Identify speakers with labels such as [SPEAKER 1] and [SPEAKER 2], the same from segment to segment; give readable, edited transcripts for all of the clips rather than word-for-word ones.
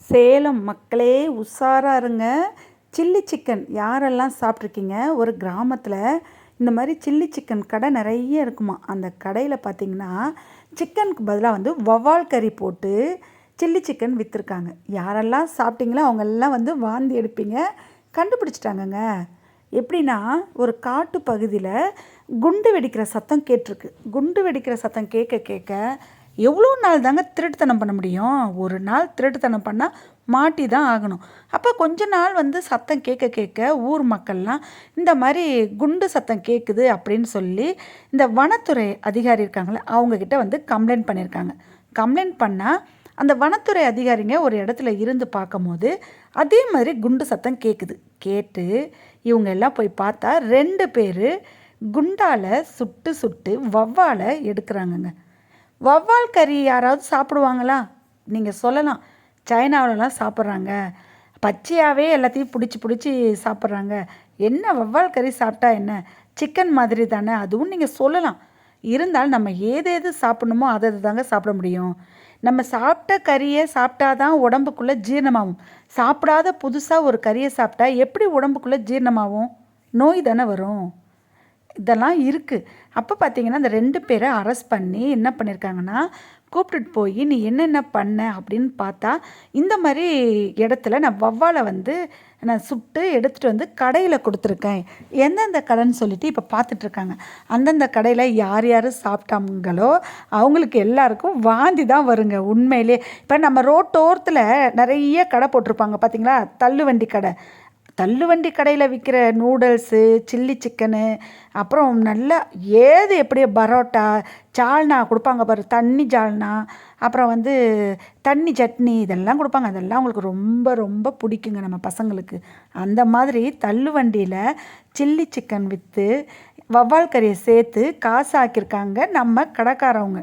[SPEAKER 1] சேலம் மக்களே உஷாராக இருங்க. சில்லி சிக்கன் யாரெல்லாம் சாப்பிட்ருக்கீங்க? ஒரு கிராமத்தில் இந்த மாதிரி சில்லி சிக்கன் கடை நிறைய இருக்குமா. அந்த கடையில் பார்த்தீங்கன்னா சிக்கனுக்கு பதிலாக வவ்வால் கறி போட்டு சில்லி சிக்கன் விற்றுருக்காங்க. யாரெல்லாம் சாப்பிட்டீங்களோ அவங்கெல்லாம் வாந்தி எடுப்பீங்க. கண்டுபிடிச்சிட்டாங்கங்க. எப்படின்னா, ஒரு காட்டு பகுதியில் குண்டு வெடிக்கிற சத்தம் கேட்டிருக்கு. குண்டு வெடிக்கிற சத்தம் கேட்க கேட்க எவ்வளோ நாள் தாங்க திருட்டுத்தனம் பண்ண முடியும்? ஒரு நாள் திருட்டுத்தனம் பண்ணால் மாட்டி தான் ஆகணும். அப்போ கொஞ்ச நாள் சத்தம் கேட்க கேட்க ஊர் மக்கள்லாம் இந்த மாதிரி குண்டு சத்தம் கேட்குது அப்படின்னு சொல்லி இந்த வனத்துறை அதிகாரி இருக்காங்களே அவங்கக்கிட்ட கம்ப்ளைண்ட் பண்ணியிருக்காங்க. கம்ப்ளைண்ட் பண்ணால் அந்த வனத்துறை அதிகாரிங்க ஒரு இடத்துல இருந்து பார்க்கும்போது அதே மாதிரி குண்டு சத்தம் கேட்குது. கேட்டு இவங்க எல்லாம் போய் பார்த்தா 2 பேர் குண்டால் சுட்டு சுட்டு வவ்வாலை எடுக்கிறாங்கங்க. வவ்வால் கறி யாராவது சாப்பிடுவாங்களா? நீங்கள் சொல்லலாம், சைனாவிலலாம் சாப்பிட்றாங்க, பச்சையாகவே எல்லாத்தையும் பிடிச்சி பிடிச்சி சாப்பிட்றாங்க, என்ன வவ்வால் கறி சாப்பிட்டா என்ன, சிக்கன் மாதிரி தானே, அதுவும் நீங்கள் சொல்லலாம். இருந்தாலும் நம்ம ஏது சாப்பிடணுமோ அதை தாங்க சாப்பிட முடியும். நம்ம சாப்பிட்ட கறியை சாப்பிட்டா தான் உடம்புக்குள்ளே ஜீரணமாகும். சாப்பிடாத புதுசாக ஒரு கறியை சாப்பிட்டா எப்படி உடம்புக்குள்ளே ஜீரணமாகும்? நோய் தானே வரும். இதெல்லாம் இருக்குது. அப்போ பார்த்தீங்கன்னா அந்த 2 பேரை அரெஸ்ட் பண்ணி என்ன பண்ணியிருக்காங்கன்னா, கூப்பிட்டுட்டு போய் நீ என்னென்ன பண்ண அப்படின்னு பார்த்தா, இந்த மாதிரி இடத்துல நான் வவ்வாலை நான் சுட்டு எடுத்துகிட்டு கடையில் கொடுத்துருக்கேன். எந்தெந்த கடைன்னு சொல்லிட்டு இப்போ பார்த்துட்ருக்காங்க. அந்தந்த கடையில் யார் யார் சாப்பிட்டாங்களோ அவங்களுக்கு எல்லாருக்கும் வாந்தி தான் வருங்க உண்மையிலே. இப்போ நம்ம ரோட்டோரத்தில் நிறைய கடை போட்டிருப்பாங்க பார்த்தீங்களா, தள்ளுவண்டி கடை. தள்ளுவண்டி கடையில் விற்கிற நூடுல்ஸு, சில்லி சிக்கனு, அப்புறம் நல்லா எப்படியோ பரோட்டா, சால்னா கொடுப்பாங்க பாரு, தண்ணி சால்னா, அப்புறம் தண்ணி சட்னி, இதெல்லாம் கொடுப்பாங்க. அதெல்லாம் அவங்களுக்கு ரொம்ப ரொம்ப பிடிக்குங்க நம்ம பசங்களுக்கு. அந்த மாதிரி தள்ளுவண்டியில் சில்லி சிக்கன் விற்று வவ்வால் கறியை சேர்த்து காசு ஆக்கியிருக்காங்க நம்ம கடைக்காரவங்க.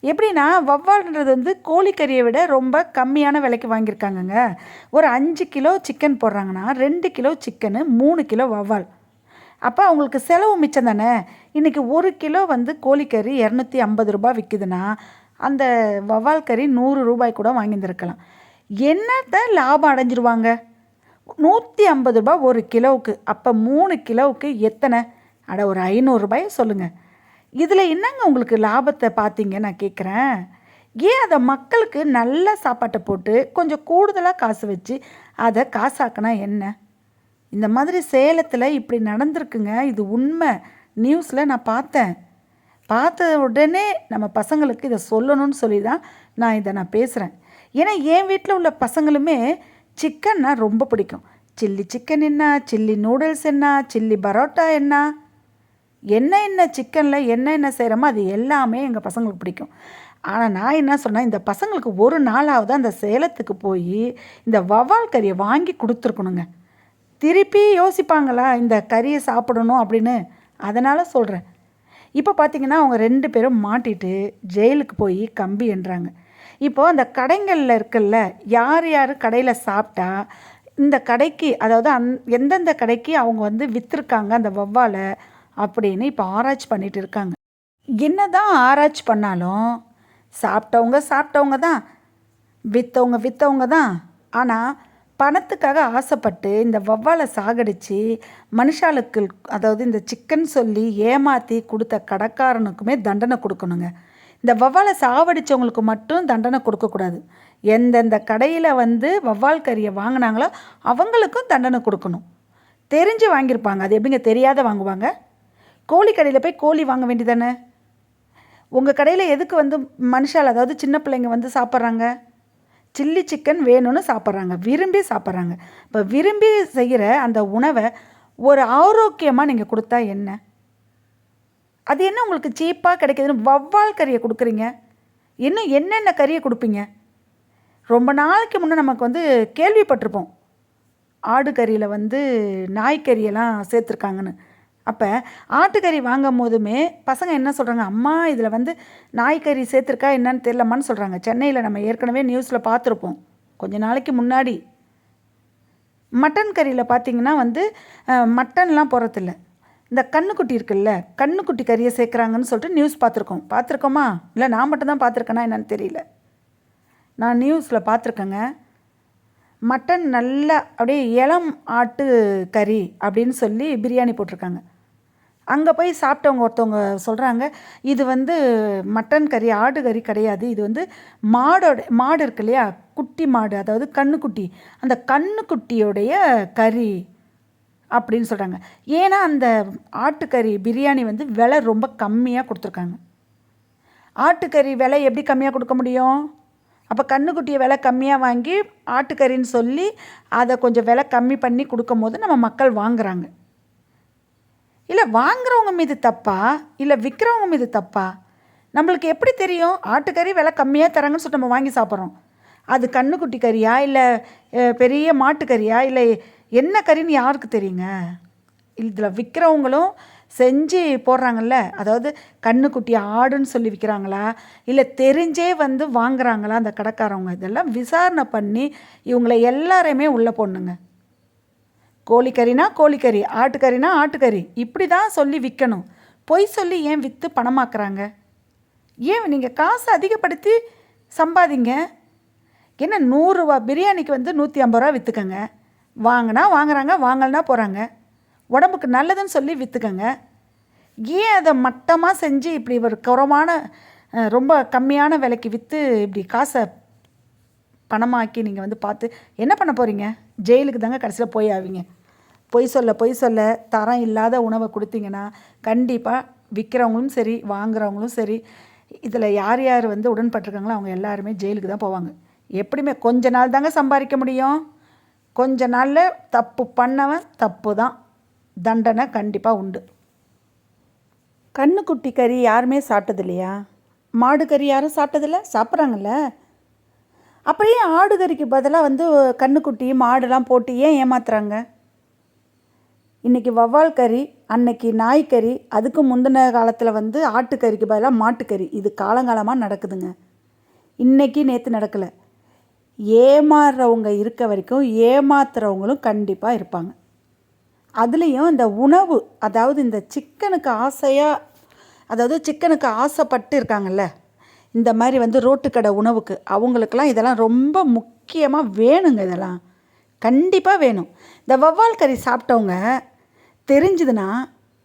[SPEAKER 1] எப்படின்னா, வவ்வால்ன்றது கோழிக்கறியை விட ரொம்ப கம்மியான விலைக்கு வாங்கியிருக்காங்கங்க. ஒரு 5 கிலோ சிக்கன் போடுறாங்கன்னா 2 கிலோ சிக்கனு, 3 கிலோ வவ்வால். அப்போ அவங்களுக்கு செலவு மிச்சம் தானே. இன்றைக்கி 1 கிலோ கோழிக்கறி 250 ரூபா விற்குதுன்னா அந்த வவ்வால் கறி 100 ரூபாய் கூட வாங்கியிருந்துருக்கலாம். என்னத்தை லாபம் அடைஞ்சிருவாங்க? 150 ரூபா 1 கிலோவுக்கு. அப்போ 3 கிலோவுக்கு எத்தனை? அட ஒரு 500 ரூபாயை சொல்லுங்கள். இதில் என்னங்க உங்களுக்கு லாபத்தை பார்த்தீங்க நான் கேட்குறேன். ஏன் அதை மக்களுக்கு நல்ல சாப்பாட்டை போட்டு கொஞ்சம் கூடுதலாக காசு வச்சு அதை காசாக்கினா என்ன? இந்த மாதிரி சேலத்தில் இப்படி நடந்திருக்குங்க. இது உண்மை. நியூஸில் நான் பார்த்த உடனே நம்ம பசங்களுக்கு இதை சொல்லணும்னு சொல்லி தான் நான் பேசுகிறேன். ஏன்னா என் வீட்டில் உள்ள பசங்களுமே சிக்கன்னா ரொம்ப பிடிக்கும். சில்லி சிக்கன் என்ன, சில்லி நூடுல்ஸ் என்ன, சில்லி பரோட்டா என்ன சிக்கனில் என்ன செய்கிறோமோ அது எல்லாமே எங்கள் பசங்களுக்கு பிடிக்கும். ஆனால் நான் என்ன சொன்னேன், இந்த பசங்களுக்கு ஒரு நாளாவது அந்த சேலத்துக்கு போய் இந்த வவ்வால் கறியை வாங்கி கொடுத்துருக்கணுங்க. திருப்பி யோசிப்பாங்களா இந்த கறியை சாப்பிடணும் அப்படின்னு? அதனால் சொல்கிறேன். இப்போ பார்த்திங்கன்னா அவங்க 2 பேரும் மாட்டிட்டு ஜெயிலுக்கு போய் கம்பி என்றாங்க. இப்போது அந்த கடைகளில் இருக்குல்ல, யார் யார் கடையில் சாப்பிட்டா இந்த கடைக்கு, அதாவது எந்தெந்த கடைக்கு அவங்க விற்றுருக்காங்க அந்த வவ்வாலை அப்படின்னு இப்போ ஆராய்ச்சி பண்ணிட்டு இருக்காங்க. என்ன தான் ஆராய்ச்சி பண்ணாலும் சாப்பிட்டவங்க தான், விற்றவங்க தான். ஆனால் பணத்துக்காக ஆசைப்பட்டு இந்த வவ்வாலை சாகடித்து மனுஷாளுக்கு, அதாவது இந்த சிக்கன் சொல்லி ஏமாற்றி கொடுத்த கடைக்காரனுக்குமே தண்டனை கொடுக்கணுங்க. இந்த வவ்வாலை சாவடித்தவங்களுக்கு மட்டும் தண்டனை கொடுக்கக்கூடாது. எந்தெந்த கடையில் வவ்வால் கறியை வாங்கினாங்களோ அவங்களுக்கும் தண்டனை கொடுக்கணும். தெரிஞ்சு வாங்கியிருப்பாங்க, அது எப்படிங்க தெரியாத வாங்குவாங்க? கோழி கடையில் போய் கோழி வாங்க வேண்டியதானே? உங்கள் கடையில் எதுக்கு மனுஷால், அதாவது சின்ன பிள்ளைங்க சாப்பிட்றாங்க? சில்லி சிக்கன் வேணும்னு சாப்பிட்றாங்க, விரும்பி சாப்பிட்றாங்க. இப்போ விரும்பி செய்கிற அந்த உணவை ஒரு ஆரோக்கியமாக நீங்கள் கொடுத்தா என்ன? அது என்ன உங்களுக்கு சீப்பாக கிடைக்கிதுன்னு வவ்வால் கறியை கொடுக்குறீங்க? இன்னும் என்னென்ன கறியை கொடுப்பீங்க? ரொம்ப நாளைக்கு முன்னே நமக்கு கேள்விப்பட்டிருப்போம், ஆடு கறியில் நாய்க்கறியெல்லாம் சேர்த்துருக்காங்கன்னு. அப்போ ஆட்டுக்கறி வாங்கும் போதுமே பசங்க என்ன சொல்கிறாங்க, அம்மா இதில் நாய்க்கறி சேர்த்துருக்கா என்னன்னு தெரியலம்மான்னு சொல்கிறாங்க. சென்னையில் நம்ம ஏற்கனவே நியூஸில் பார்த்துருப்போம் கொஞ்ச நாளைக்கு முன்னாடி. மட்டன் கறியில் பார்த்திங்கன்னா மட்டன்லாம் போகிறதில்ல, இந்த கண்ணுக்குட்டி இருக்குல்ல, கண்ணுக்குட்டி கறியை சேர்க்குறாங்கன்னு சொல்லிட்டு நியூஸ் பார்த்துருக்கோமா? இல்லை நான் மட்டும்தான் பார்த்துருக்கேன்னா என்னன்னு தெரியல. நான் நியூஸில் பார்த்துருக்கேங்க. மட்டன் நல்லா அப்படியே இளம் ஆட்டு கறி அப்படின்னு சொல்லி பிரியாணி போட்டிருக்காங்க. அங்கே போய் சாப்பிட்டவங்க ஒருத்தவங்க சொல்கிறாங்க, இது வந்து மட்டன் கறி ஆடு கறி கிடையாது, இது வந்து மாடு இருக்கு இல்லையா, குட்டி மாடு, அதாவது கன்றுக்குட்டி, அந்த கன்றுக்குட்டியோடைய கறி அப்படின்னு சொல்கிறாங்க. ஏன்னா அந்த ஆட்டுக்கறி பிரியாணி வந்து விலை ரொம்ப கம்மியாக கொடுத்துருக்காங்க. ஆட்டுக்கறி விலை எப்படி கம்மியாக கொடுக்க முடியும்? அப்போ கன்றுக்குட்டியை விலை கம்மியாக வாங்கி ஆட்டுக்கறின்னு சொல்லி அதை கொஞ்சம் விலை கம்மி பண்ணி கொடுக்கும் போது நம்ம மக்கள் வாங்குகிறாங்க. இல்லை வாங்குறவங்க மீது தப்பா இல்லை விற்கிறவங்க மீது தப்பா? நம்மளுக்கு எப்படி தெரியும்? ஆட்டுக்கறி விலை கம்மியாக தராங்கன்னு சொல்லிட்டு நம்ம வாங்கி சாப்பிட்றோம். அது கன்றுக்குட்டி கறியா இல்லை பெரிய மாட்டுக்கறியா இல்லை என்ன கறின்னு யாருக்கு தெரியுங்க? இதில் விற்கிறவங்களும் செஞ்சு போடுறாங்கல்ல, அதாவது கன்றுக்குட்டி ஆடுன்னு சொல்லி விற்கிறாங்களா இல்லை தெரிஞ்சே வந்து வாங்குறாங்களா அந்த கடைக்காரவங்க, இதெல்லாம் விசாரணை பண்ணி இவங்களை எல்லாரையுமே உள்ளே போடணுங்க. கோழிக்கறினா கோழிக்கறி, ஆட்டுக்கறினா ஆட்டுக்கறி, இப்படி தான் சொல்லி விற்கணும். பொய் சொல்லி ஏன் விற்று பணமாக்குறாங்க? ஏன் நீங்கள் காசு அதிகப்படுத்தி சம்பாதிங்க. என்ன 100 ரூபா பிரியாணிக்கு வந்து 150 ரூபா விற்றுக்கங்க. வாங்கினா வாங்குறாங்க, வாங்கலைனா போகிறாங்க. உடம்புக்கு நல்லதுன்னு சொல்லி விற்றுக்கங்க. ஏன் அதை மட்டமாக செஞ்சு இப்படி ஒரு குறைவான ரொம்ப கம்மியான விலைக்கு விற்று இப்படி காசை பணமாக்கி நீங்கள் வந்து பார்த்து என்ன பண்ண போகிறீங்க? ஜெயிலுக்கு தாங்க கடைசியில் போய் ஆவீங்க. பொய் சொல்ல தரம் இல்லாத உணவை கொடுத்தீங்கன்னா கண்டிப்பாக விற்கிறவங்களும் சரி வாங்குறவங்களும் சரி, இதில் யார் யார் வந்து உடன்பட்டிருக்காங்களோ அவங்க எல்லாருமே ஜெயிலுக்கு தான் போவாங்க. எப்படியுமே கொஞ்ச நாள் தாங்க சம்பாதிக்க முடியும். கொஞ்ச நாளில் தப்பு பண்ணவன் தப்பு தான், தண்டனை கண்டிப்பாக உண்டு. கன்றுக்குட்டி கறி யாருமே சாப்பிட்டது இல்லையா? மாடு கறி யாரும் சாப்பிட்டதில்ல? சாப்பிட்றாங்கல்ல. அப்படியே ஆடு கறிக்கு பதிலாக வந்து கன்றுக்குட்டி மாடுலாம் போட்டு ஏன் ஏமாத்துறாங்க? இன்றைக்கி வவ்வால் கறி, அன்னைக்கு நாய்க்கறி, அதுக்கு முந்தின காலத்தில் வந்து ஆட்டுக்கறிக்கு பதிலாக மாட்டுக்கறி, இது காலங்காலமாக நடக்குதுங்க. இன்றைக்கி நேற்று நடக்கலை. ஏமாறுறவங்க இருக்க வரைக்கும் ஏமாத்துறவங்களும் கண்டிப்பாக இருப்பாங்க. அதுலேயும் இந்த உணவு, அதாவது இந்த சிக்கனுக்கு ஆசைப்பட்டு இருக்காங்கல்ல, இந்த மாதிரி வந்து ரோட்டுக்கடை உணவுக்கு, அவங்களுக்கெல்லாம் இதெல்லாம் ரொம்ப முக்கியமாக வேணுங்க. இதெல்லாம் கண்டிப்பாக வேணும். இந்த வவ்வால் கறி சாப்பிட்டவங்க தெரிஞ்சுதுன்னா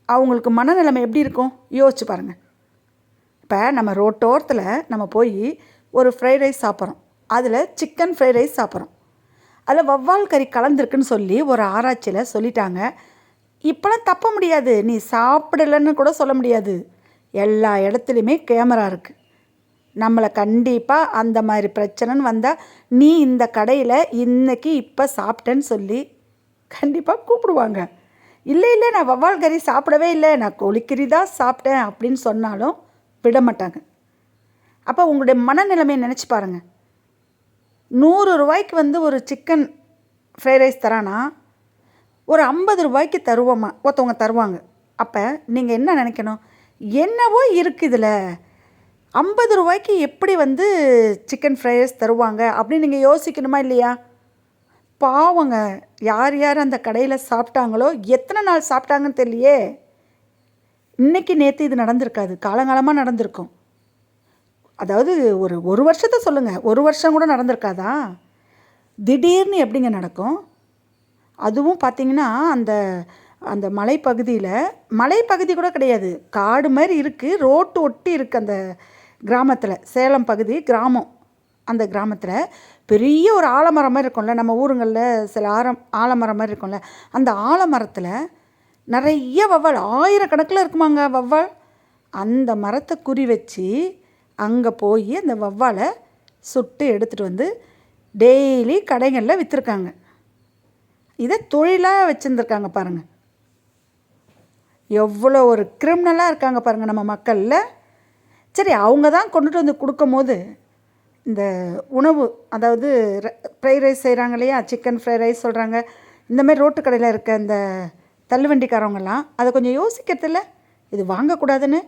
[SPEAKER 1] அவங்களுக்கு மனநிலைமை எப்படி இருக்கும் யோசிச்சு பாருங்கள். இப்போ நம்ம ரோட்டோரத்தில் நம்ம போய் ஒரு ஃப்ரைட் ரைஸ் சாப்பிட்றோம், அதில் சிக்கன் ஃப்ரைட் ரைஸ் சாப்பிட்றோம், அதில் வவ்வால் கறி கலந்துருக்குன்னு சொல்லி ஒரு ஆராய்ச்சியில் சொல்லிட்டாங்க. இப்போலாம் தப்ப முடியாது, நீ சாப்பிடலன்னு கூட சொல்ல முடியாது. எல்லா இடத்துலையுமே கேமரா இருக்குது. நம்மளை கண்டிப்பாக அந்த மாதிரி பிரச்சனைன்னு வந்தால் நீ இந்த கடையில் இன்றைக்கி இப்போ சாப்பிட்டேன்னு சொல்லி கண்டிப்பாக கூப்பிடுவாங்க. இல்லை நான் வவ்வால் கறி சாப்பிடவே இல்லை, நான் கோழிக்கறி தான் சாப்பிட்டேன் அப்படின்னு சொன்னாலும் விட மாட்டாங்க. அப்போ உங்களுடைய மனநிலைமையை நினச்சி பாருங்கள். 100 ரூபாய்க்கு வந்து ஒரு சிக்கன் ஃப்ரைட் ரைஸ் தரானா ஒரு 50 ரூபாய்க்கு ஒருத்தவங்க தருவாங்க. அப்போ நீங்கள் என்ன நினைக்கணும்? என்னவோ இருக்குது இதில், 50 ரூபாய்க்கு எப்படி வந்து சிக்கன் ஃப்ரைட் ரைஸ் தருவாங்க அப்படின்னு நீங்கள் யோசிக்கணுமா இல்லையா? பாவங்க, யார் யார் அந்த கடையில் சாப்பிட்டாங்களோ எத்தனை நாள் சாப்பிட்டாங்கன்னு தெரியலையே. இன்றைக்கி நேற்று இது நடந்திருக்காது, காலங்காலமாக நடந்திருக்கும். அதாவது ஒரு வருஷத்தை சொல்லுங்கள், 1 வருஷம் கூட நடந்திருக்காதா? திடீர்னு எப்படிங்க நடக்கும்? அதுவும் பார்த்திங்கன்னா அந்த மலைப்பகுதி கூட கிடையாது, காடு மாதிரி இருக்குது, ரோட்டு ஒட்டி இருக்குது. அந்த கிராமத்தில், சேலம் பகுதி கிராமம், அந்த கிராமத்தில் பெரிய ஒரு ஆலமரம் மாதிரி இருக்கும்ல, நம்ம ஊருங்களில் சில ஆலமரம் மாதிரி இருக்கும்ல, அந்த ஆலமரத்தில் நிறைய வவ்வால், 1000 கணக்கில் இருக்குமாங்க வவ்வால். அந்த மரத்தை குறி வச்சு அங்கே போய் அந்த வவ்வாலை சுட்டு எடுத்துகிட்டு வந்து டெய்லி கடைகளில் விற்றுருக்காங்க. இதை தொழிலாக வச்சுருந்துருக்காங்க பாருங்கள். எவ்வளோ ஒரு கிரிமினலாக இருக்காங்க பாருங்கள் நம்ம மக்களில். சரி, அவங்க தான் கொண்டுட்டு வந்து கொடுக்கும் போது இந்த உணவு, அதாவது ஃப்ரைட் ரைஸ் செய்கிறாங்க இல்லையா, சிக்கன் ஃப்ரைட் ரைஸ் சொல்கிறாங்க, இந்தமாதிரி ரோட்டு கடையில் இருக்க இந்த தள்ளுவண்டிக்காரவங்கெல்லாம் அதை கொஞ்சம் யோசிக்கிறதில்ல, இது வாங்கக்கூடாதுன்னு.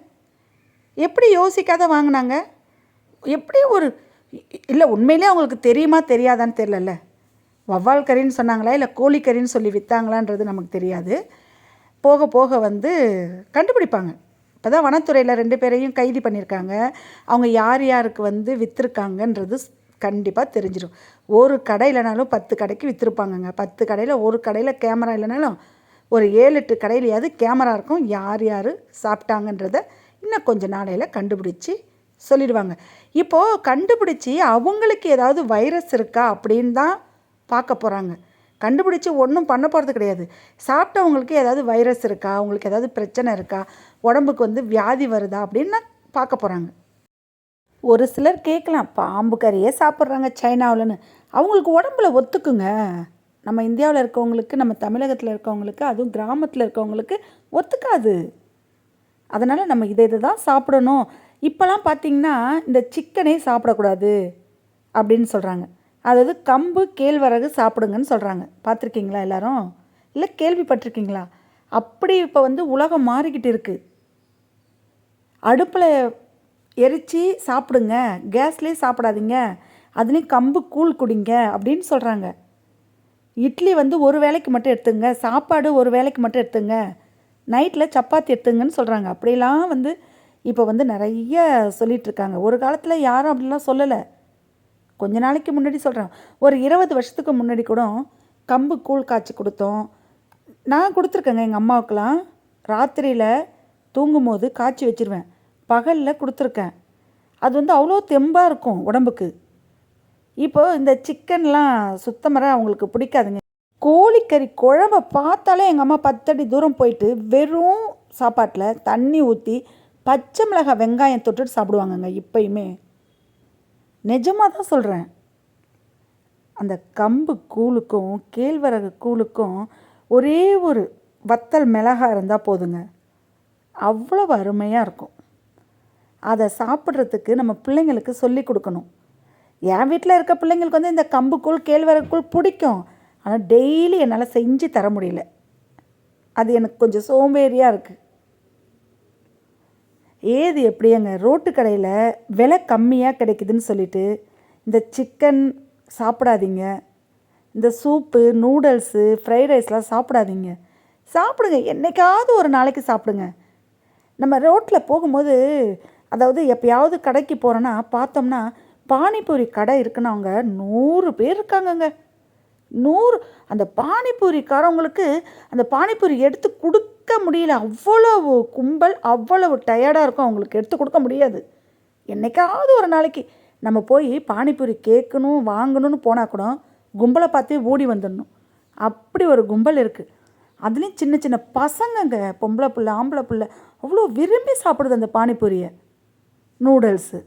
[SPEAKER 1] எப்படி யோசிக்காத வாங்கினாங்க? எப்படி இல்லை உண்மையிலே அவங்களுக்கு தெரியுமா தெரியாதான்னு தெரிலல்ல. வவ்வால் கறின்னு சொன்னாங்களா இல்லை கோழிக்கறின்னு சொல்லி விற்றாங்களான்றது நமக்கு தெரியாது. போக போக வந்து கண்டுபிடிப்பாங்க. இப்போ தான் வனத்துறையில் 2 பேரையும் கைது பண்ணியிருக்காங்க. அவங்க யார் யாருக்கு வந்து விற்றுருக்காங்கன்றது கண்டிப்பாக தெரிஞ்சிடும். ஒரு கடை இல்லைனாலும் 10 கடைக்கு விற்றுருப்பாங்கங்க. 10 கடையில் ஒரு கடையில் கேமரா இல்லைனாலும் ஒரு 7-8 கடையிலையாவது கேமரா இருக்கும். யார் யார் சாப்பிட்டாங்கன்றத இன்னும் கொஞ்சம் நாளையில் கண்டுபிடிச்சி சொல்லிடுவாங்க. இப்போது கண்டுபிடிச்சி அவங்களுக்கு ஏதாவது வைரஸ் இருக்கா அப்படின்னு தான் பார்க்க போகிறாங்க. கண்டுபிடிச்சி ஒன்றும் பண்ண போகிறது கிடையாது. சாப்பிட்டவங்களுக்கு ஏதாவது வைரஸ் இருக்கா, அவங்களுக்கு ஏதாவது பிரச்சனை இருக்கா, உடம்புக்கு வந்து வியாதி வருதா அப்படின்னு தான் பார்க்க போகிறாங்க. ஒரு சிலர் கேட்கலாம், பாம்பு கறியே சாப்பிட்றாங்க சைனாவில்னு. அவங்களுக்கு உடம்புல ஒத்துக்குங்க. நம்ம இந்தியாவில் இருக்கவங்களுக்கு, நம்ம தமிழகத்தில் இருக்கவங்களுக்கு, அதுவும் கிராமத்தில் இருக்கவங்களுக்கு ஒத்துக்காது. அதனால் நம்ம இதை தான் சாப்பிடணும். இப்போலாம் பார்த்திங்கன்னா இந்த சிக்கனே சாப்பிடக்கூடாது அப்படின்னு சொல்கிறாங்க. அதாவது கம்பு கேழ்வரகு சாப்பிடுங்கன்னு சொல்கிறாங்க. பார்த்துருக்கீங்களா எல்லாரும்? இல்லை கேள்விப்பட்டிருக்கீங்களா? அப்படி இப்போ வந்து உலகம் மாறிக்கிட்டு இருக்குது. அடுப்பில் எரித்து சாப்பிடுங்க, கேஸ்லேயே சாப்பிடாதீங்க, அதுலேயும் கம்பு கூழ் குடிங்க அப்படின்னு சொல்கிறாங்க. இட்லி வந்து ஒரு வேளைக்கு மட்டும் எடுத்துங்க, சாப்பாடு ஒரு வேளைக்கு மட்டும் எடுத்துங்க, நைட்டில் சப்பாத்தி எடுத்துங்கன்னு சொல்கிறாங்க. அப்படிலாம் வந்து இப்போ வந்து நிறைய சொல்லிகிட்ருக்காங்க. ஒரு காலத்தில் யாரும் அப்படிலாம் சொல்லலை. கொஞ்ச நாளைக்கு முன்னாடி சொல்கிறேன், ஒரு 20 வருஷத்துக்கு முன்னாடி கூட கம்பு கூழ் காய்ச்சி கொடுத்தோம். நான் கொடுத்துருக்கேங்க எங்கள் அம்மாவுக்கெலாம். ராத்திரியில் தூங்கும்போது காய்ச்சி வச்சுருவேன், பகலில் கொடுத்துருக்கேன். அது வந்து அவ்வளோ தெம்பாக இருக்கும் உடம்புக்கு. இப்போது இந்த சிக்கன்லாம் சுத்தமாக அவங்களுக்கு பிடிக்காதுங்க. கோழிக்கறி குழம்ப பார்த்தாலே எங்கள் அம்மா 10 அடி தூரம் போயிட்டு வெறும் சாப்பாட்டில் தண்ணி ஊற்றி பச்சை மிளகாய் வெங்காயம் தொட்டுட்டு சாப்பிடுவாங்கங்க இப்போயுமே. நிஜமாக தான் சொல்கிறேன். அந்த கம்பு கூழுக்கும் கேழ்வரகு கூழுக்கும் ஒரே ஒரு வத்தல் மிளகாய் இருந்தால் போதுங்க, அவ்வளவு அருமையாக இருக்கும். அதை சாப்பிட்றதுக்கு நம்ம பிள்ளைங்களுக்கு சொல்லி கொடுக்கணும். என் வீட்டில் இருக்க பிள்ளைங்களுக்கு வந்து இந்த கம்பு கூழ் கேழ்வரகு கூழ் பிடிக்கும். ஆனால் டெய்லி என்னால் செஞ்சு தர முடியல. அது எனக்கு கொஞ்சம் சோம்பேறியாக இருக்குது. ஏது எப்படியாங்க ரோட்டு கடையில் விலை கம்மியாக கிடைக்குதுன்னு சொல்லிட்டு இந்த சிக்கன் சாப்பிடாதீங்க. இந்த சூப்பு, நூடுல்ஸு, ஃப்ரைட் ரைஸ்லாம் சாப்பிடாதீங்க. சாப்பிடுங்க, என்றைக்காவது ஒரு நாளைக்கு சாப்பிடுங்க. நம்ம ரோட்டில் போகும்போது, அதாவது எப்போயாவது கடைக்கு போகிறோன்னா பார்த்தோம்னா பானிபூரி கடை இருக்குன்னு அவங்க 100 பேர் இருக்காங்கங்க. 100. அந்த பானிபூரிக்காரவங்களுக்கு அந்த பானிபூரி எடுத்து கொடுக்க முடியல. அவ்வளவு கும்பல், அவ்வளவு டயர்டாக இருக்கும் அவங்களுக்கு, எடுத்து கொடுக்க முடியாது. என்றைக்காவது ஒரு நாளைக்கு நம்ம போய் பானிபூரி கேட்கணும் வாங்கணும்னு போனால் கூட கும்பலை பார்த்தே ஓடி வந்துடணும். அப்படி ஒரு கும்பல் இருக்குது. அதுலேயும் சின்ன சின்ன பசங்கங்க, பொம்பளை பிள்ளை ஆம்பளை பிள்ளை அவ்வளோ விரும்பி சாப்பிடுது அந்த பானிபூரியை. Noodles,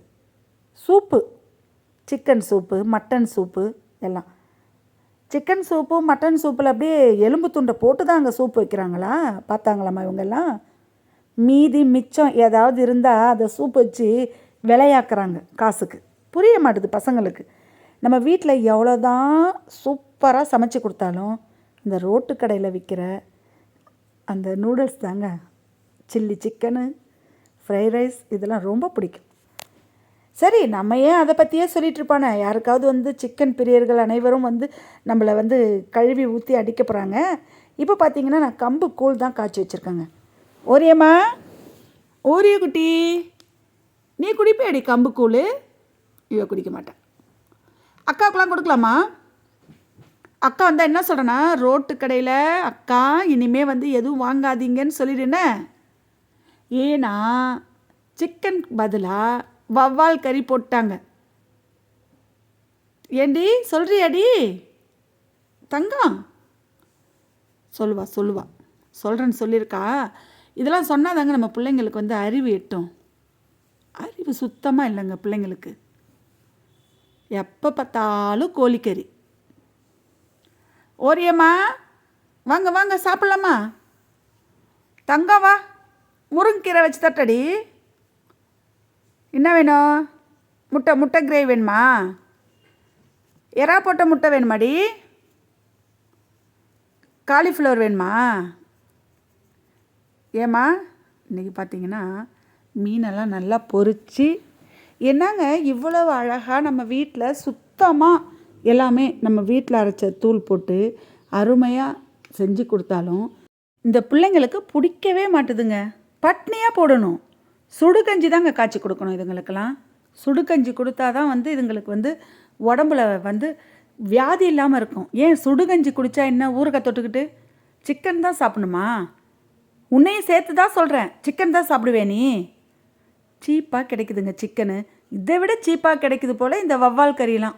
[SPEAKER 1] soup, chicken soup, mutton soup எல்லாம். சிக்கன் சூப்பு, மட்டன் சூப்பில் அப்படியே எலும்பு துண்டை போட்டு தான் அங்கே சூப்பு வைக்கிறாங்களா? பார்த்தாங்களாம்மா இவங்கெல்லாம்? மீதி மிச்சம் ஏதாவது இருந்தால் அதை சூப்பு வச்சு விலையாக்குறாங்க காசுக்கு. புரிய மாட்டுது பசங்களுக்கு. நம்ம வீட்டில் எவ்வளோ தான் சூப்பராக சமைச்சு கொடுத்தாலும் இந்த ரோட்டு கடையில் விற்கிற அந்த நூடுல்ஸ் தாங்க, சில்லி சிக்கனு, ஃப்ரைட் ரைஸ் இதெல்லாம் ரொம்ப பிடிக்கும். சரி, நம்ம ஏன் அதை பற்றியே சொல்லிகிட்ருப்பானே. யாருக்காவது வந்து சிக்கன் பிரியர்கள் அனைவரும் வந்து நம்மளை வந்து கழுவி ஊற்றி அடிக்க போகிறாங்க. இப்போ பார்த்தீங்கன்னா நான் கம்பு கூழ் தான் காய்ச்சி வச்சுருக்கேங்க. ஓரியம்மா, ஓரிய குட்டி, நீ குடிப்பேடி கம்பு கூழ்? இவ குடிக்க மாட்டேன். அக்காவுக்கெலாம் கொடுக்கலாமா? அக்கா வந்தால் என்ன சொல்கிறேன்னா, ரோட்டு கடையில் அக்கா இனிமேல் வந்து எதுவும் வாங்காதீங்கன்னு சொல்லிடுனே. ஏன்னா சிக்கன் பதிலாக வவ்வால் கறி போட்டாங்க. ஏண்டி சொல்கிறியாடி தங்கம்? சொல்லுவா சொல்கிறேன்னு சொல்லியிருக்கா. இதெல்லாம் சொன்னாதாங்க நம்ம பிள்ளைங்களுக்கு வந்து அறிவு எட்டும். அறிவு சுத்தமாக இல்லைங்க பிள்ளைங்களுக்கு. எப்போ பார்த்தாலும் கோழிக்கறி. ஓரியம்மா, வாங்க வாங்க சாப்பிட்லாமா? தங்கம் வா, முருங்கீரை வச்சு தட்டடி. என்ன வேணும்? முட்டை கிரேவி வேணுமா? எறா போட்ட முட்டை வேணுமாடி? காலிஃப்ளவர் வேணுமா? ஏம்மா, இன்றைக்கி பார்த்தீங்கன்னா மீனெல்லாம் நல்லா பொரித்து, என்னங்க இவ்வளவு அழகாக நம்ம வீட்டில் சுத்தமாக எல்லாமே நம்ம வீட்டில் அரைச்ச தூள் போட்டு அருமையாக செஞ்சு கொடுத்தாலும் இந்த பிள்ளைங்களுக்கு பிடிக்கவே மாட்டுதுங்க. பட்னியாக போடணும். சுடுகஞ்சி தாங்க காய்ச்சி கொடுக்கணும் இதுங்களுக்கெல்லாம். சுடுகஞ்சி கொடுத்தா தான் வந்து இதுங்களுக்கு வந்து உடம்புல வந்து வியாதி இல்லாமல் இருக்கும். ஏன் சுடுகஞ்சி குடித்தா என்ன ஊறுகாய் தொட்டுக்கிட்டு சிக்கன் தான் சாப்பிடணுமா? உன்னையும் சேர்த்து தான் சொல்கிறேன், சிக்கன் தான் சாப்பிடுவே நீ? சீப்பாக கிடைக்குதுங்க சிக்கனு. இதை விட சீப்பாக கிடைக்குது போல் இந்த வவ்வால் கறிலாம்.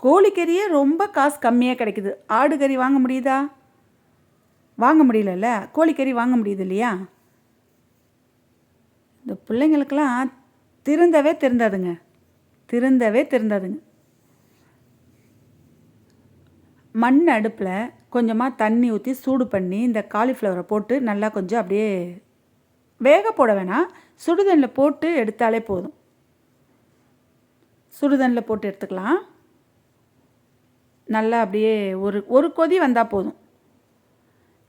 [SPEAKER 1] கோழிக்கறியே ரொம்ப காசு கம்மியாக கிடைக்குது. ஆடு கறி வாங்க முடியுதா? வாங்க முடியலல்ல. கோழிக்கறி வாங்க முடியுது இல்லையா? இந்த பிள்ளைங்களுக்கெல்லாம் திருந்தவே திருந்தாதுங்க. மண் அடுப்பில் கொஞ்சமாக தண்ணி ஊற்றி சூடு பண்ணி இந்த காலிஃப்ளவரை போட்டு நல்லா கொஞ்சம் அப்படியே வேக போட வேணாம், சுடுதண்ணில் போட்டு எடுத்தாலே போதும். சுடுதண்ணில் போட்டு எடுத்துக்கலாம். நல்லா அப்படியே ஒரு கொதி வந்தால் போதும்.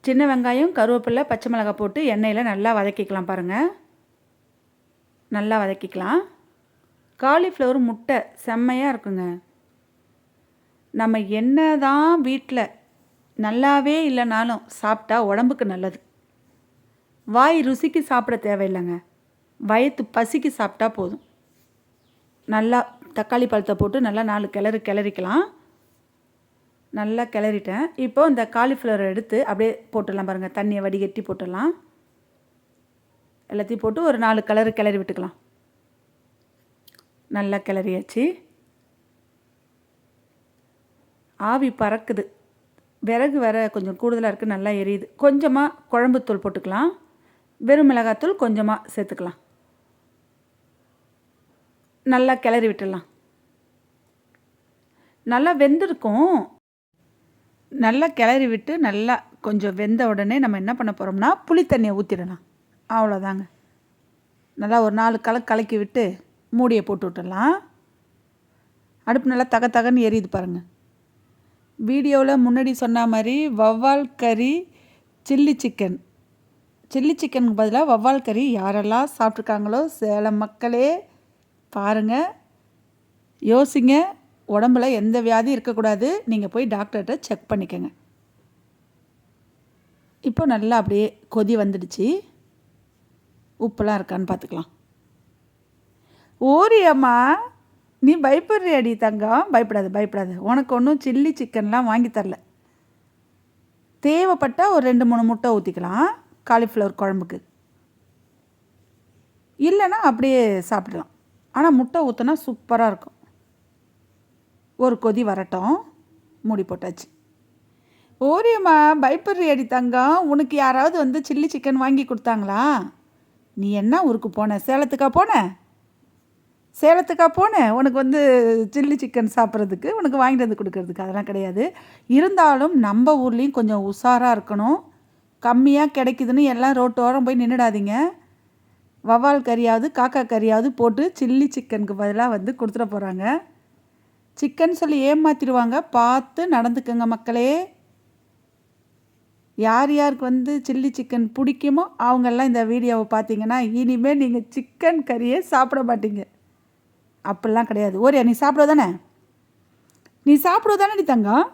[SPEAKER 1] சின்ன வெங்காயம், கருவேப்பிலை, பச்சை மிளகாய் போட்டு எண்ணெயில் நல்லா வதக்கிக்கலாம். பாருங்கள், நல்லா வதக்கிக்கலாம். காலிஃப்ளவர் முட்டை செம்மையாக இருக்குங்க. நம்ம என்ன தான் வீட்டில் நல்லாவே இல்லைனாலும் சாப்பிட்டா உடம்புக்கு நல்லது. வாய் ருசிக்கு சாப்பிட தேவையில்லைங்க, வயிற்று பசிக்கு சாப்பிட்டா போதும். நல்லா தக்காளி பழத்தை போட்டு நல்லா 4 கிளறிக்கலாம். நல்லா கிளறிட்டேன். இப்போ இந்த காலிஃப்ளவரை எடுத்து அப்படியே போட்டுடலாம். பாருங்கள், தண்ணியை வடிகட்டி போட்டுடலாம். எல்லாத்தையும் போட்டு ஒரு 4 கிளறி விட்டுக்கலாம். நல்லா கிளறியாச்சு. ஆவி பறக்குது, விறகு வேற கொஞ்சம் கூடுதலாக இருக்குது, நல்லா எரியுது. கொஞ்சமாக குழம்புத்தூள் போட்டுக்கலாம், வெறும் மிளகாத்தூள் கொஞ்சமாக சேர்த்துக்கலாம். நல்லா கிளறி விட்டுடலாம். நல்லா வெந்திருக்கும். நல்லா கிளறி விட்டு நல்லா கொஞ்சம் வெந்த உடனே நம்ம என்ன பண்ண போகிறோம்னா புளி தண்ணியை ஊற்றிடலாம். அவ்வளோதாங்க. நல்லா ஒரு 4 கலக்கி விட்டு மூடியை போட்டு விட்டுடலாம். அடுப்பு நல்லா தகன்னு எரியுது பாருங்கள். வீடியோவில் முன்னாடி சொன்ன மாதிரி வவ்வால் கறி சில்லி சிக்கனுக்கு பதிலாக வவ்வால் கறி யாரெல்லாம் சாப்பிட்ருக்காங்களோ சேலம் மக்களே பாருங்கள், யோசிங்க. உடம்புல எந்த வியாதி இருக்கக்கூடாது. நீங்கள் போய் டாக்டர்கிட்ட செக் பண்ணிக்கோங்க. இப்போ நல்லா அப்படியே கொதி வந்துடுச்சு. உப்புலாம் இருக்கான்னு பார்த்துக்கலாம். ஓரியம்மா, நீ பயப்படுறியாடி தங்கம்? பயப்படாது. உனக்கு ஒன்றும் சில்லி சிக்கன்லாம் வாங்கி தரல. தேவைப்பட்டால் ஒரு 2-3 முட்டை ஊற்றிக்கலாம் காலிஃப்ளவர் குழம்புக்கு. இல்லைன்னா அப்படியே சாப்பிடலாம். ஆனால் முட்டை ஊற்றினா சூப்பராக இருக்கும். ஒரு கொதி வரட்டும். மூடி போட்டாச்சு. ஓரியம்மா, பயப்படுறியாடி தங்கம்? உனக்கு யாராவது வந்து சில்லி சிக்கன் வாங்கி கொடுத்தாங்களா? நீ என்ன ஊருக்கு போன? சேலத்துக்கா போன உனக்கு வந்து சில்லி சிக்கன் சாப்பிட்றதுக்கு, உனக்கு வாங்கிட்டு வந்து கொடுக்கறதுக்கு? அதெல்லாம் கிடையாது. இருந்தாலும் நம்ம ஊர்லேயும் கொஞ்சம் உஷாராக இருக்கணும். கம்மியாக கிடைக்குதுன்னு எல்லாம் ரோட்டோரம் போய் நின்றுடாதீங்க. வவ்வால் கறியாவது காக்கா கறியாவது போட்டு சில்லி சிக்கனுக்கு பதிலாக வந்து கொடுத்துட போகிறாங்க. சிக்கன் சொல்லி ஏமாற்றிடுவாங்க. பார்த்து நடந்துக்கங்க மக்களே. யார் யாருக்கு வந்து சில்லி சிக்கன் பிடிக்குமோ அவங்கெல்லாம் இந்த வீடியோவை பார்த்தீங்கன்னா இனிமேல் நீங்கள் சிக்கன் கறியே சாப்பிட மாட்டீங்க. அப்படிலாம் கிடையாது. ஓரியா, நீ சாப்பிடுவதானே நீ தங்கம்?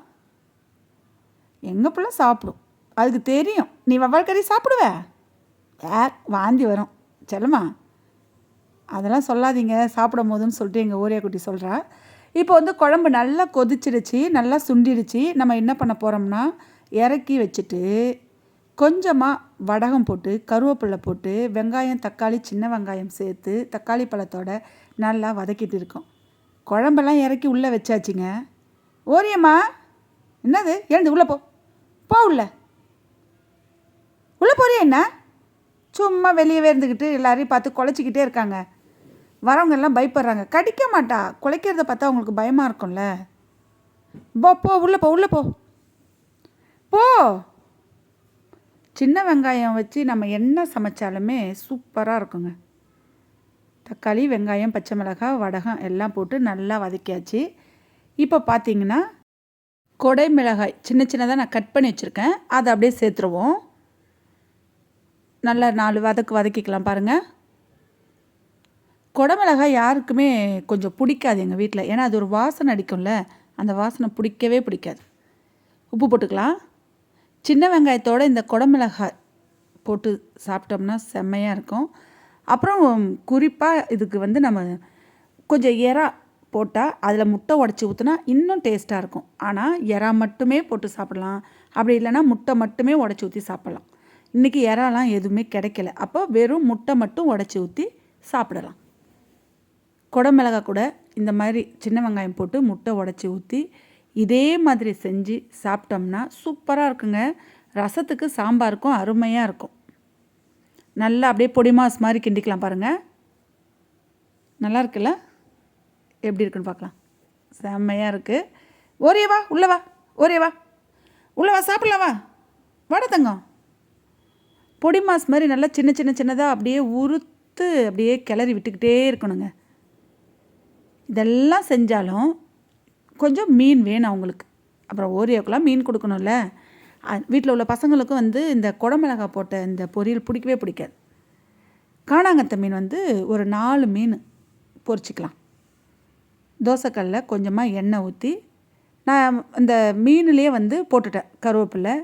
[SPEAKER 1] எங்கள் பிள்ளை சாப்பிடும், அதுக்கு தெரியும். நீ வவ்வால் கறி சாப்பிடுவ? வாந்தி வரும் செல்லம்மா. அதெல்லாம் சொல்லாதீங்க சாப்பிடும் போதுன்னு சொல்லிட்டு எங்கள் ஓரியா குட்டி சொல்கிறா. இப்போ வந்து குழம்பு நல்லா கொதிச்சிடுச்சு, நல்லா சுண்டிடுச்சு. நம்ம என்ன பண்ண போகிறோம்னா இறக்கி வச்சுட்டு கொஞ்சமாக வடகம் போட்டு கருவேப்பிலை போட்டு வெங்காயம் தக்காளி சின்ன வெங்காயம் சேர்த்து தக்காளி பழத்தோட நல்லா வதக்கிட்டு இருக்கோம். குழம்பெல்லாம் இறக்கி உள்ளே வச்சாச்சுங்க. ஓரியம்மா, என்னது? எழுந்து உள்ளே போ உள்ளே போறியா? என்ன சும்மா வெளியவே இருந்துக்கிட்டு எல்லாரையும் பார்த்து குலைச்சிக்கிட்டே இருக்காங்க. வரவங்க எல்லாம் பயப்படுறாங்க. கடிக்க மாட்டா, குலைக்கிறத பார்த்தா அவங்களுக்கு பயமாக இருக்கும்ல. போ உள்ளே போ. சின்ன வெங்காயம் வச்சு நம்ம என்ன சமைச்சாலுமே சூப்பராக இருக்குங்க. தக்காளி, வெங்காயம், பச்சை மிளகாய், வடகம் எல்லாம் போட்டு நல்லா வதக்கியாச்சு. இப்போ பார்த்தீங்கன்னா கொடை மிளகாய் சின்னதாக நான் கட் பண்ணி வச்சுருக்கேன், அதை அப்படியே சேர்த்துருவோம். நல்லா 4 வதக்கிக்கலாம். பாருங்கள், கொடை மிளகாய் யாருக்குமே கொஞ்சம் பிடிக்காது எங்கள் வீட்டில். ஏன்னா அது ஒரு வாசனை அடிக்கும்ல, அந்த வாசனை பிடிக்காது. உப்பு போட்டுக்கலாம். சின்ன வெங்காயத்தோடு இந்த கொடை மிளகாய் போட்டு சாப்பிட்டோம்னா செம்மையாக இருக்கும். அப்புறம் குறிப்பாக இதுக்கு வந்து நம்ம கொஞ்சம் போட்டால் அதில் முட்டை உடச்சி ஊற்றினா இன்னும் டேஸ்ட்டாக இருக்கும். ஆனால் எறா மட்டுமே போட்டு சாப்பிடலாம், அப்படி இல்லைன்னா முட்டை மட்டுமே உடச்சி ஊற்றி சாப்பிட்லாம். இன்றைக்கி எறாலாம் எதுவுமே கிடைக்கல, அப்போ வெறும் முட்டை மட்டும் உடச்சி ஊற்றி சாப்பிடலாம். குடமிளகா கூட இந்த மாதிரி சின்ன வெங்காயம் போட்டு முட்டை உடச்சி ஊற்றி இதே மாதிரி செஞ்சு சாப்பிட்டோம்னா சூப்பராக இருக்குங்க. ரசத்துக்கு சாம்பாருக்கும் அருமையாக இருக்கும். நல்லா அப்படியே பொடி மாஸ் மாதிரி கிண்டிக்கலாம் பாருங்கள். நல்லா இருக்குல்ல? எப்படி இருக்குன்னு பார்க்கலாம். செம்மையாக இருக்குது. ஒரே வா உள்ளே வா, ஒரே வா உள்ளே வா, சாப்பிட்லாம் வா, வாட தங்கம். பொடி மாஸ் மாதிரி நல்லா சின்ன சின்ன சின்னதாக அப்படியே உறுத்து அப்படியே கிளறி விட்டுக்கிட்டே இருக்கணுங்க. இதெல்லாம் செஞ்சாலும் கொஞ்சம் மீன் வேணும் அவங்களுக்கு. அப்புறம் ஓரியோக்கெலாம் மீன் கொடுக்கணும்ல. வீட்டில் உள்ள பசங்களுக்கும் இந்த குடமிளகா போட்ட இந்த பொரியல் பிடிக்கவே பிடிக்காது. காணாங்கத்தை மீன் ஒரு 4 மீன் பொரிச்சிக்கலாம். தோசைக்கல்லில் கொஞ்சமாக எண்ணெய் ஊற்றி நான் இந்த மீன்லேயே போட்டுட்டேன். கருவேப்பிலை,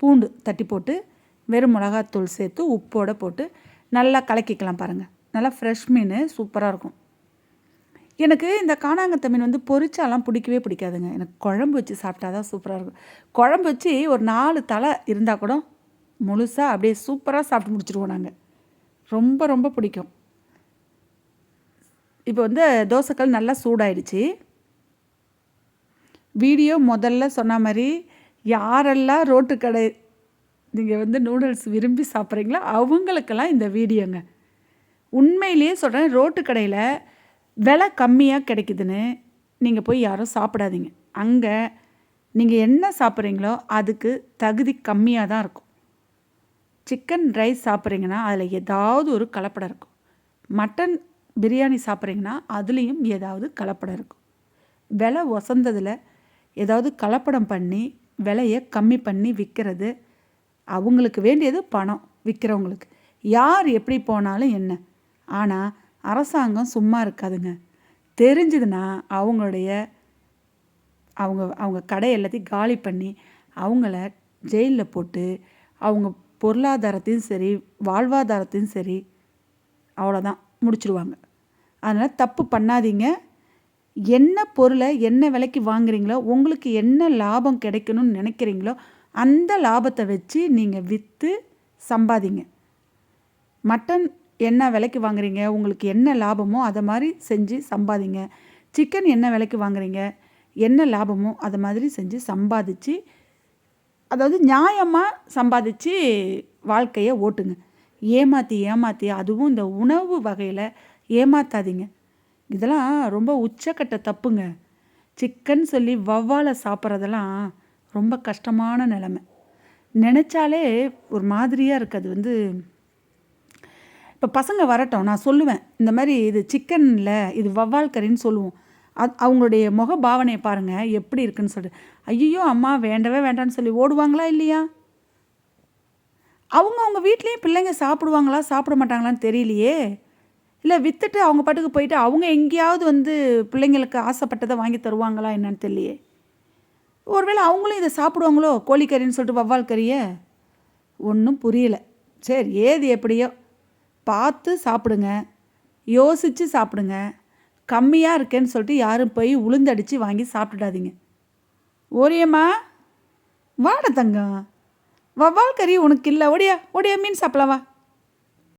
[SPEAKER 1] பூண்டு தட்டி போட்டு வெறும் மிளகாத்தூள் சேர்த்து உப்போடு போட்டு நல்லா கலக்கிக்கலாம் பாருங்கள். நல்லா ஃப்ரெஷ் மீன் சூப்பராக இருக்கும். எனக்கு இந்த காணாங்கத்தை மீன் பொரிச்சாலாம் பிடிக்கவே பிடிக்காதுங்க. எனக்கு குழம்பு வச்சு சாப்பிட்டா தான் சூப்பராக இருக்கும். குழம்பு வச்சு ஒரு 4 தலை இருந்தால் கூட முழுசாக அப்படியே சூப்பராக சாப்பிட்டு முடிச்சுடுவோம் நாங்கள். ரொம்ப ரொம்ப பிடிக்கும். இப்போ தோசைக்கல் நல்லா சூடாயிடுச்சு. வீடியோ முதல்ல சொன்ன மாதிரி யாரெல்லாம் ரோட்டு கடை நீங்கள் நூடுல்ஸ் விரும்பி சாப்பிட்றீங்களோ அவங்களுக்கெல்லாம் இந்த வீடியோங்க. உண்மையிலேயே சொல்கிறேன், ரோட்டு கடையில் விலை கம்மியாக கிடைக்குதுன்னு நீங்கள் போய் யாரும் சாப்பிடாதீங்க. அங்கே நீங்கள் என்ன சாப்பிட்றீங்களோ அதுக்கு தகுதி கம்மியாக தான் இருக்கும். சிக்கன் ரைஸ் சாப்பிட்றீங்கன்னா அதில் ஏதாவது ஒரு கலப்படம் இருக்கும். மட்டன் பிரியாணி சாப்பிட்றீங்கன்னா அதுலேயும் ஏதாவது கலப்படம் இருக்கும். விலை ஒசந்ததில் ஏதாவது கலப்படம் பண்ணி விலையை கம்மி பண்ணி விற்கிறது. அவங்களுக்கு வேண்டியது பணம். விற்கிறவங்களுக்கு யார் எப்படி போனாலும் என்ன. ஆனால் அரசாங்கம் சும்மா இருக்காதுங்க. தெரிஞ்சதுன்னா அவங்க கடை எல்லாத்தையும் காலி பண்ணி அவங்கள ஜெயிலில் போட்டு அவங்க பொருளாதாரத்தையும் சரி வாழ்வாதாரத்தையும் சரி அவ்வளோதான் முடிச்சிடுவாங்க. அதனால் தப்பு பண்ணாதீங்க. என்ன பொருளை என்ன விலைக்கு வாங்குறீங்களோ, உங்களுக்கு என்ன லாபம் கிடைக்கணும்னு நினைக்கிறீங்களோ அந்த லாபத்தை வச்சு நீங்கள் விற்று சம்பாதிங்க. மட்டன் என்ன விலைக்கு வாங்குறீங்க, உங்களுக்கு என்ன லாபமோ அதை மாதிரி செஞ்சு சம்பாதிங்க. சிக்கன் என்ன விலைக்கு வாங்குறீங்க, என்ன லாபமோ அதை மாதிரி செஞ்சு சம்பாதிச்சு, அதாவது நியாயமாக சம்பாதிச்சு வாழ்க்கையை ஓட்டுங்க. ஏமாற்றி அதுவும் இந்த உணவு வகையில் ஏமாற்றாதீங்க. இதெல்லாம் ரொம்ப உச்சக்கட்ட தப்புங்க. சிக்கன் சொல்லி வவ்வாலை சாப்பிட்றதெல்லாம் ரொம்ப கஷ்டமான நிலைமை. நினச்சாலே ஒரு மாதிரியாக இருக்குது. இப்போ பசங்க வரட்டும், நான் சொல்லுவேன் இந்த மாதிரி இது சிக்கனில் இது வவ்வால் கறின்னு சொல்லுவோம். அவங்களுடைய முக பாவனையை பாருங்கள் எப்படி இருக்குன்னு சொல்லிட்டு, ஐயோ அம்மா வேண்டவே வேண்டான்னு சொல்லி ஓடுவாங்களா இல்லையா? அவங்க வீட்லேயும் பிள்ளைங்க சாப்பிடுவாங்களா சாப்பிட மாட்டாங்களான்னு தெரியலையே. இல்லை விற்றுட்டு அவங்க பாட்டுக்கு போயிட்டு அவங்க எங்கேயாவது பிள்ளைங்களுக்கு ஆசைப்பட்டதை வாங்கி தருவாங்களா என்னன்னு தெரியலையே. ஒருவேளை அவங்களும் இதை சாப்பிடுவாங்களோ, கோழிக்கறின்னு சொல்லிட்டு வவ்வால் கறியை? ஒன்றும் புரியலை. சரி, ஏது எப்படியோ பார்த்து சாப்பிடுங்க, யோசித்து சாப்பிடுங்க. கம்மியாக இருக்கேன்னு சொல்லிட்டு யாரும் போய் உளுந்தடிச்சு வாங்கி சாப்பிட்டுடாதீங்க. ஓரியம்மா வாட தங்கம், வவ்வால் கறி உனக்கு இல்லை, ஓடியா மீன் சாப்பிடலாம் வா.